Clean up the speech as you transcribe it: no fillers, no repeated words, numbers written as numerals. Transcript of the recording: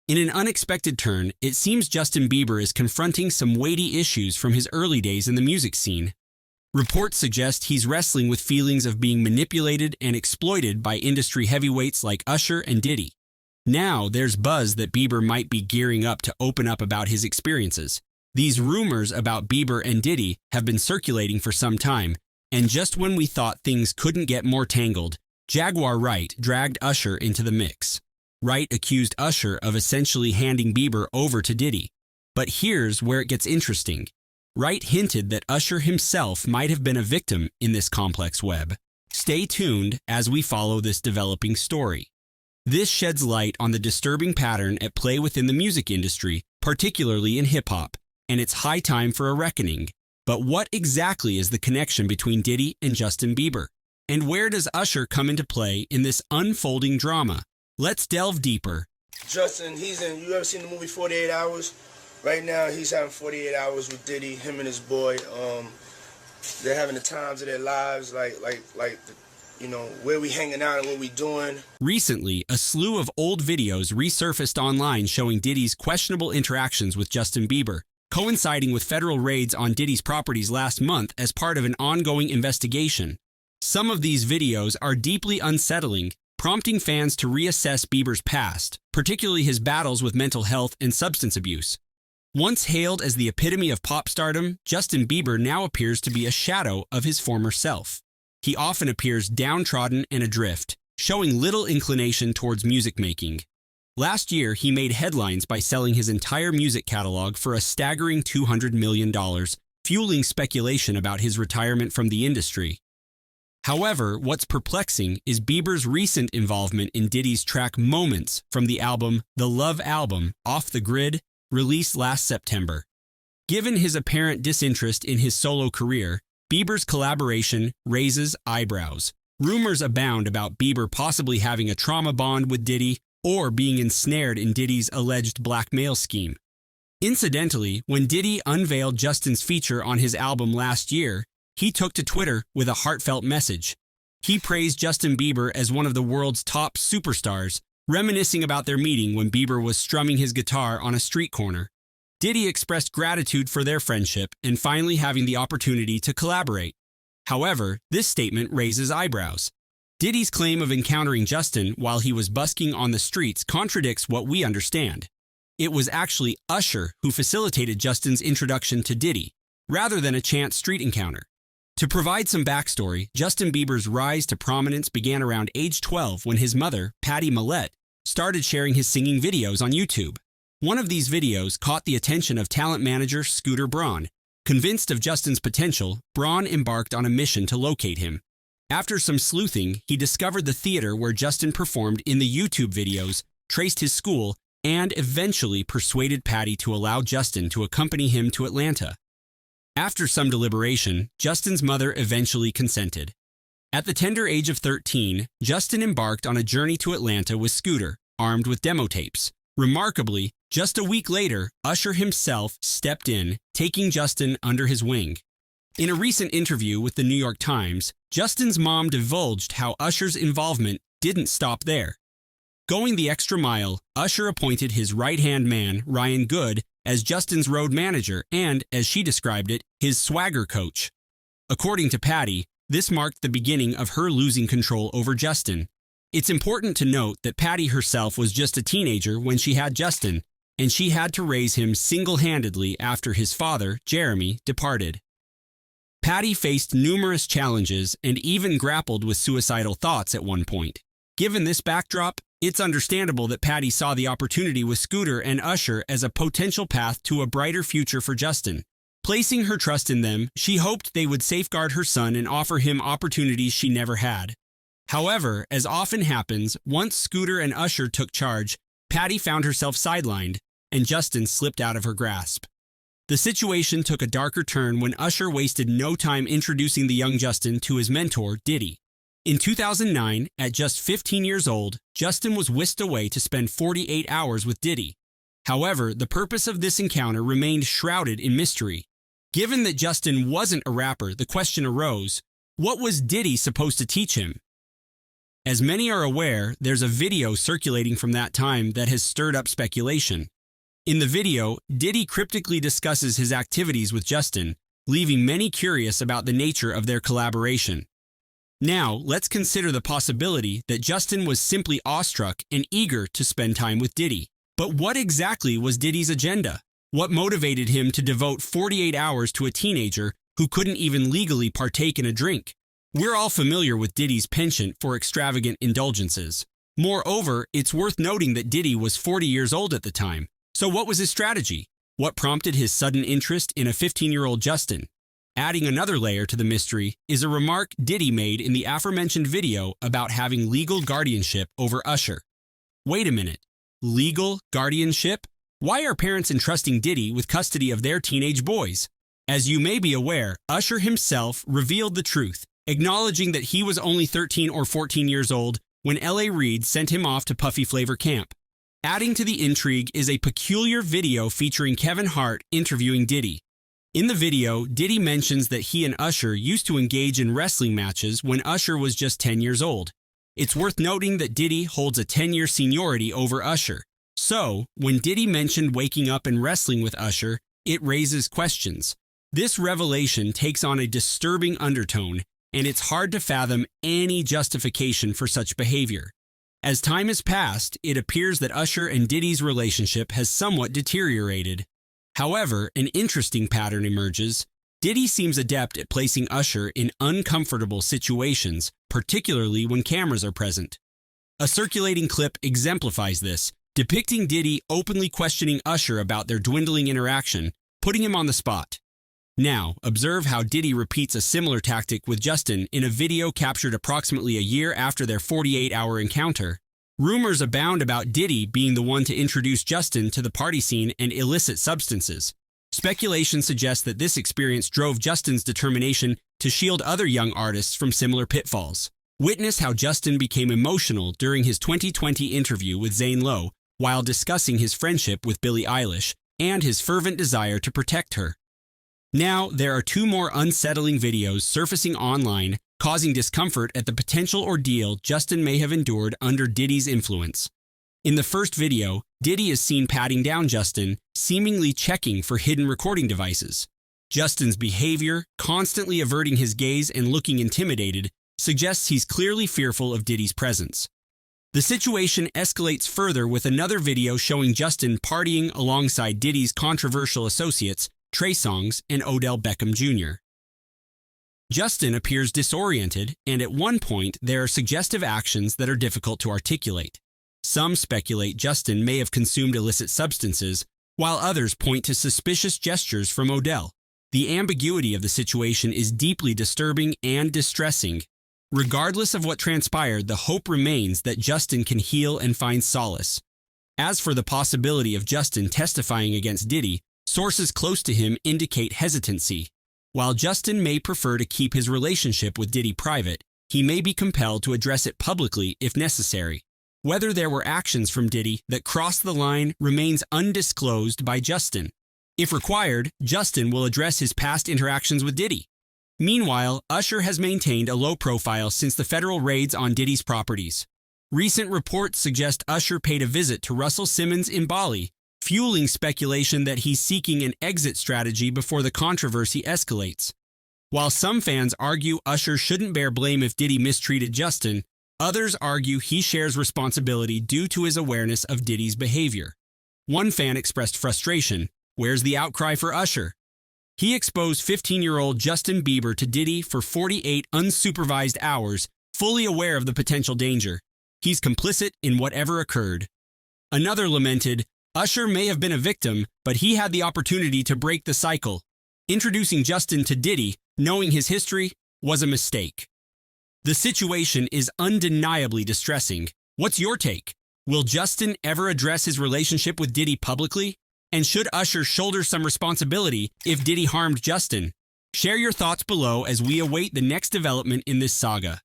In an unexpected turn, it seems Justin Bieber is confronting some weighty issues from his early days in the music scene. Reports suggest he's wrestling with feelings of being manipulated and exploited by industry heavyweights like Usher and Diddy. Now, there's buzz that Bieber might be gearing up to open up about his experiences. These rumors about Bieber and Diddy have been circulating for some time, and just when we thought things couldn't get more tangled, Jaguar Wright dragged Usher into the mix. Wright accused Usher of essentially handing Bieber over to Diddy. But here's where it gets interesting. Wright hinted that Usher himself might have been a victim in this complex web. Stay tuned as we follow this developing story. This sheds light on the disturbing pattern at play within the music industry, particularly in hip-hop, and it's high time for a reckoning. But what exactly is the connection between Diddy and Justin Bieber? And where does Usher come into play in this unfolding drama? Let's delve deeper. Justin, you ever seen the movie 48 Hours? Right now, he's having 48 hours with Diddy, him and his boy. They're having the times of their lives, where we hanging out and what we doing. Recently, a slew of old videos resurfaced online showing Diddy's questionable interactions with Justin Bieber, coinciding with federal raids on Diddy's properties last month as part of an ongoing investigation. Some of these videos are deeply unsettling, prompting fans to reassess Bieber's past, particularly his battles with mental health and substance abuse. Once hailed as the epitome of pop stardom, Justin Bieber now appears to be a shadow of his former self. He often appears downtrodden and adrift, showing little inclination towards music making. Last year, he made headlines by selling his entire music catalog for a staggering $200 million, fueling speculation about his retirement from the industry. However, what's perplexing is Bieber's recent involvement in Diddy's track Moments from the album The Love Album, Off the Grid, released last September. Given his apparent disinterest in his solo career, Bieber's collaboration raises eyebrows. Rumors abound about Bieber possibly having a trauma bond with Diddy or being ensnared in Diddy's alleged blackmail scheme. Incidentally, when Diddy unveiled Justin's feature on his album last year, he took to Twitter with a heartfelt message. He praised Justin Bieber as one of the world's top superstars, reminiscing about their meeting when Bieber was strumming his guitar on a street corner. Diddy expressed gratitude for their friendship and finally having the opportunity to collaborate. However, this statement raises eyebrows. Diddy's claim of encountering Justin while he was busking on the streets contradicts what we understand. It was actually Usher who facilitated Justin's introduction to Diddy, rather than a chance street encounter. To provide some backstory, Justin Bieber's rise to prominence began around age 12 when his mother, Patty Millette, started sharing his singing videos on YouTube. One of these videos caught the attention of talent manager Scooter Braun. Convinced of Justin's potential, Braun embarked on a mission to locate him. After some sleuthing, he discovered the theater where Justin performed in the YouTube videos, traced his school, and eventually persuaded Patty to allow Justin to accompany him to Atlanta. After some deliberation, Justin's mother eventually consented. At the tender age of 13, Justin embarked on a journey to Atlanta with Scooter, armed with demo tapes. Remarkably, just a week later, Usher himself stepped in, taking Justin under his wing. In a recent interview with the New York Times, Justin's mom divulged how Usher's involvement didn't stop there. Going the extra mile, Usher appointed his right-hand man, Ryan Good, as Justin's road manager and, as she described it, his swagger coach. According to Patty, this marked the beginning of her losing control over Justin. It's important to note that Patty herself was just a teenager when she had Justin, and she had to raise him single-handedly after his father, Jeremy, departed. Patty faced numerous challenges and even grappled with suicidal thoughts at one point. Given this backdrop, it's understandable that Patty saw the opportunity with Scooter and Usher as a potential path to a brighter future for Justin. Placing her trust in them, she hoped they would safeguard her son and offer him opportunities she never had. However, as often happens, once Scooter and Usher took charge, Patty found herself sidelined, and Justin slipped out of her grasp. The situation took a darker turn when Usher wasted no time introducing the young Justin to his mentor, Diddy. In 2009, at just 15 years old, Justin was whisked away to spend 48 hours with Diddy. However, the purpose of this encounter remained shrouded in mystery. Given that Justin wasn't a rapper, the question arose, what was Diddy supposed to teach him? As many are aware, there's a video circulating from that time that has stirred up speculation. In the video, Diddy cryptically discusses his activities with Justin, leaving many curious about the nature of their collaboration. Now, let's consider the possibility that Justin was simply awestruck and eager to spend time with Diddy. But what exactly was Diddy's agenda? What motivated him to devote 48 hours to a teenager who couldn't even legally partake in a drink? We're all familiar with Diddy's penchant for extravagant indulgences. Moreover, it's worth noting that Diddy was 40 years old at the time. So what was his strategy? What prompted his sudden interest in a 15-year-old Justin? Adding another layer to the mystery is a remark Diddy made in the aforementioned video about having legal guardianship over Usher. Wait a minute. Legal guardianship? Why are parents entrusting Diddy with custody of their teenage boys? As you may be aware, Usher himself revealed the truth, acknowledging that he was only 13 or 14 years old when L.A. Reid sent him off to Puffy Flavor Camp. Adding to the intrigue is a peculiar video featuring Kevin Hart interviewing Diddy. In the video, Diddy mentions that he and Usher used to engage in wrestling matches when Usher was just 10 years old. It's worth noting that Diddy holds a 10-year seniority over Usher. So, when Diddy mentioned waking up and wrestling with Usher, it raises questions. This revelation takes on a disturbing undertone, and it's hard to fathom any justification for such behavior. As time has passed, it appears that Usher and Diddy's relationship has somewhat deteriorated. However, an interesting pattern emerges. Diddy seems adept at placing Usher in uncomfortable situations, particularly when cameras are present. A circulating clip exemplifies this, depicting Diddy openly questioning Usher about their dwindling interaction, putting him on the spot. Now, observe how Diddy repeats a similar tactic with Justin in a video captured approximately a year after their 48-hour encounter. Rumors abound about Diddy being the one to introduce Justin to the party scene and illicit substances. Speculation suggests that this experience drove Justin's determination to shield other young artists from similar pitfalls. Witness how Justin became emotional during his 2020 interview with Zane Lowe while discussing his friendship with Billie Eilish and his fervent desire to protect her. Now, there are two more unsettling videos surfacing online, causing discomfort at the potential ordeal Justin may have endured under Diddy's influence. In the first video, Diddy is seen patting down Justin, seemingly checking for hidden recording devices. Justin's behavior, constantly averting his gaze and looking intimidated, suggests he's clearly fearful of Diddy's presence. The situation escalates further with another video showing Justin partying alongside Diddy's controversial associates, Trey Songz and Odell Beckham Jr. Justin appears disoriented, and at one point there are suggestive actions that are difficult to articulate. Some speculate Justin may have consumed illicit substances, while others point to suspicious gestures from Odell. The ambiguity of the situation is deeply disturbing and distressing. Regardless of what transpired, the hope remains that Justin can heal and find solace. As for the possibility of Justin testifying against Diddy, sources close to him indicate hesitancy. While Justin may prefer to keep his relationship with Diddy private, he may be compelled to address it publicly if necessary. Whether there were actions from Diddy that crossed the line remains undisclosed by Justin. If required, Justin will address his past interactions with Diddy. Meanwhile, Usher has maintained a low profile since the federal raids on Diddy's properties. Recent reports suggest Usher paid a visit to Russell Simmons in Bali, fueling speculation that he's seeking an exit strategy before the controversy escalates. While some fans argue Usher shouldn't bear blame if Diddy mistreated Justin, others argue he shares responsibility due to his awareness of Diddy's behavior. One fan expressed frustration. Where's the outcry for Usher? He exposed 15-year-old Justin Bieber to Diddy for 48 unsupervised hours, fully aware of the potential danger. He's complicit in whatever occurred. Another lamented, Usher may have been a victim, but he had the opportunity to break the cycle. Introducing Justin to Diddy, knowing his history, was a mistake. The situation is undeniably distressing. What's your take? Will Justin ever address his relationship with Diddy publicly? And should Usher shoulder some responsibility if Diddy harmed Justin? Share your thoughts below as we await the next development in this saga.